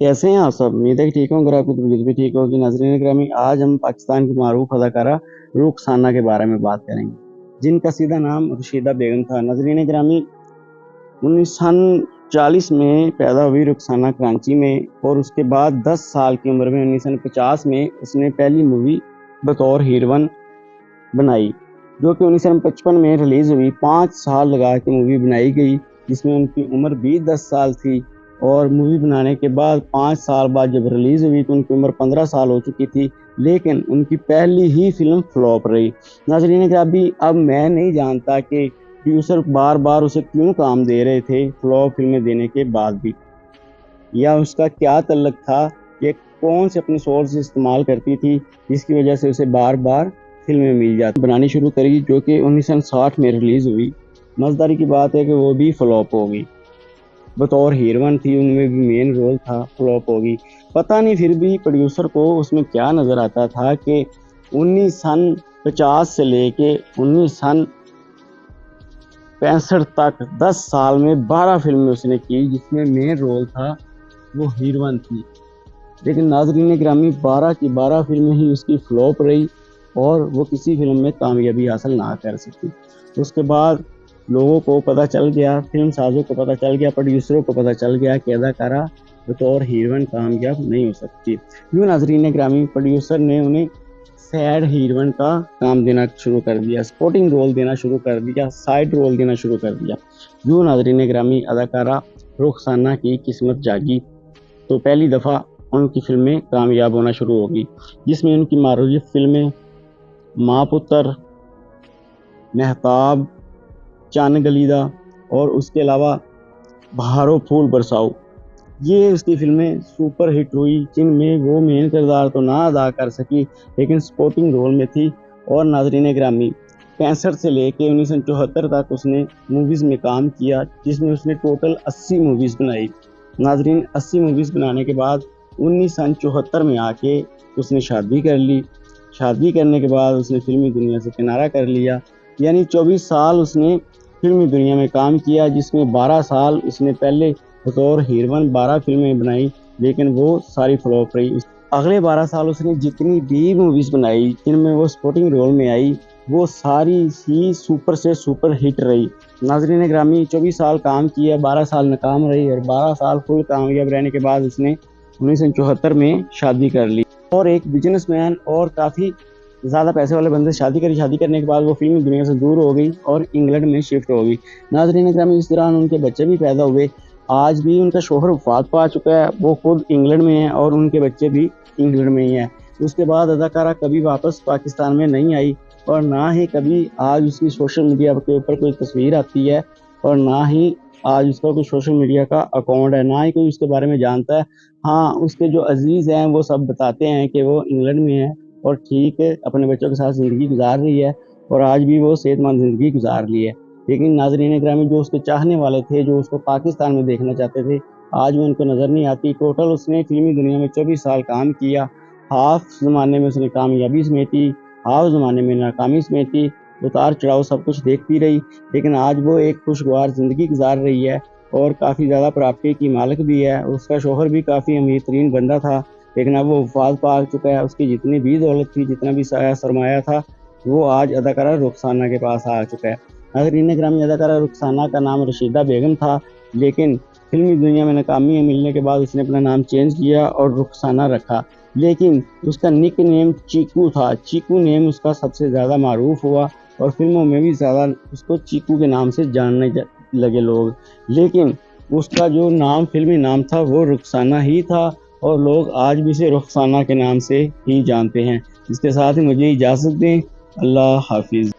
कैसे हैं आप सब? उम्मीद है कि ठीक होंगे और आपकी तबीयत भी ठीक होगी। नाज़रीन ग्रामी, आज हम पाकिस्तान की मारूफ अदाकारा रुखसाना के बारे में बात करेंगे, जिनका सीधा नाम रशीदा बेगम था। नाज़रीन ग्रामी, 1940 में पैदा हुई रुखसाना कराची में, और उसके बाद 10 साल की उम्र में 1950 में उसने पहली मूवी बतौर हीरोइन बनाई, जो कि 1955 में रिलीज़ हुई। 5 साल लगा के मूवी बनाई गई, जिसमें उनकी उम्र भी 10 साल थी। और मूवी बनाने के बाद 5 साल बाद जब रिलीज़ हुई तो उनकी उम्र 15 साल हो चुकी थी, लेकिन उनकी पहली ही फिल्म फ्लॉप रही। नाज़रीन ग्रामी, अब मैं नहीं जानता कि प्रोड्यूसर बार बार उसे क्यों काम दे रहे थे फ्लॉप फिल्में देने के बाद भी, या उसका क्या तल्लक था कि कौन से अपने सोर्स इस्तेमाल करती थी जिसकी वजह से उसे बार बार फिल्में मिल जाती बनानी शुरू करी, जो कि 1960 में रिलीज़ हुई। मज़ेदारी की बात है कि वो भी फ्लॉप हो गई। बतौर हीरोइन थी, उनमें भी मेन रोल था, फ्लॉप हो गई। पता नहीं फिर भी प्रोड्यूसर को उसमें क्या नज़र आता था कि 1950 से लेके 1965 तक 10 साल में 12 फिल्में उसने की, जिसमें मेन रोल था वो हीरोइन थी। लेकिन नाज़रीन ग्रामी, 12 की 12 फिल्में ही उसकी फ्लॉप रही और वो किसी फिल्म में कामयाबी हासिल ना कर सकी। उसके बाद लोगों को पता चल गया, फिल्म साजों को पता चल गया, प्रोड्यूसरों को पता चल गया कि अदाकारा बतौर हीरोइन कामयाब नहीं हो सकती। यूँ नाज़रीन ग्रामी, प्रोड्यूसर ने उन्हें सैड हीरोइन का काम देना शुरू कर दिया, सपोर्टिंग रोल देना शुरू कर दिया, साइड रोल देना शुरू कर दिया। यूँ नाज़रीन ग्रामी, अदाकारा रुखसाना की किस्मत जागी तो पहली दफ़ा उनकी फिल्में कामयाब होना शुरू होगी, जिसमें उनकी मारूफ फिल्में माँ पुत्र, महताब, चांद गलीदा और उसके अलावा बहारो फूल बरसाओ, ये उसकी फिल्में सुपर हिट हुई, जिनमें वो मेन किरदार तो ना अदा कर सकी लेकिन सपोर्टिंग रोल में थी। और नाज़रीन ग्रामी, 65 से लेके 1974 तक उसने मूवीज़ में काम किया, जिसमें उसने टोटल 80 मूवीज़ बनाई। नाज़रीन, 80 मूवीज़ बनाने के बाद 1974 में आके उसने शादी कर ली। शादी करने के बाद उसने फ़िल्मी दुनिया से किनारा कर लिया, यानी 24 साल उसने फ़िल्मी दुनिया में काम किया, जिसमें 12 साल उसने पहले बतौर हीरोइन 12 फिल्में बनाई, लेकिन वो सारी फ्लॉप रही। अगले 12 साल उसने जितनी भी मूवीज़ बनाई जिनमें वो सपोर्टिंग रोल में आई, वो सारी ही सुपर से सुपर हिट रही। नाज़रीन ग्रामी, 24 साल काम किया, 12 साल नाकाम रही और 12 साल फुल कामयाब रहने के बाद उसने 1974 में शादी कर ली और एक बिजनेसमैन और काफ़ी ज़्यादा पैसे वाले बंदे से शादी करी। शादी करने के बाद वो फिल्मी दुनिया से दूर हो गई और इंग्लैंड में शिफ्ट हो गई। नाज़रीन ग्रामी, इस दौरान उनके बच्चे भी पैदा हुए। आज भी उनका शौहर वफ़ात पा चुका है, वो खुद इंग्लैंड में है और उनके बच्चे भी इंग्लैंड में ही हैं। उसके बाद अदाकारा कभी वापस पाकिस्तान में नहीं आई और ना ही कभी आज उसकी सोशल मीडिया के ऊपर कोई तस्वीर आती है और ना ही आज उसका कोई सोशल मीडिया का अकाउंट है, ना ही कोई उसके बारे में जानता है। हाँ, उसके जो अज़ीज़ हैं वो सब बताते हैं कि वो इंग्लैंड में है और ठीक है, अपने बच्चों के साथ ज़िंदगी गुजार रही है और आज भी वो सेहतमंद ज़िंदगी गुजार रही है। लेकिन नाज़रीन ग्रामी, जो उसके चाहने वाले थे, जो उसको पाकिस्तान में देखना चाहते थे, आज वो उनको नज़र नहीं आती। टोटल उसने फ़िल्मी दुनिया में 24 साल काम किया। हाफ़ ज़माने में उसने कामयाबी समेटी, हाफ़ ज़माने में नाकामी समेटी, उतार-चढ़ाव सब कुछ देखती रही, लेकिन आज वो एक खुशगवार ज़िंदगी गुजार रही है और काफ़ी ज़्यादा प्रॉपर्टी की मालिक भी है। उसका शौहर भी काफ़ी अमीर-तरीन बंदा था, लेकिन अब वो वफ़ात पा चुका है। उसकी जितनी भी दौलत थी, जितना भी साया सरमाया था, वो आज अदाकारा रुखसाना के पास आ चुका है। नाज़रीन ग्रामी, अदाकारा रुखसाना का नाम रशीदा बेगम था, लेकिन फ़िल्मी दुनिया में नाकामी मिलने के बाद उसने अपना नाम चेंज किया और रुखसाना रखा। लेकिन उसका निक नेम चीकू था। चीकू नेम उसका सबसे ज़्यादा मारूफ़ हुआ और फ़िल्मों में भी ज़्यादा उसको चीकू के नाम से जानने लगे लोग। लेकिन उसका जो नाम, फ़िल्मी नाम था, वो रुखसाना ही था और लोग आज भी इसे रुखसाना के नाम से ही जानते हैं। इसके साथ ही मुझे इजाज़त दें। अल्लाह हाफ़िज़।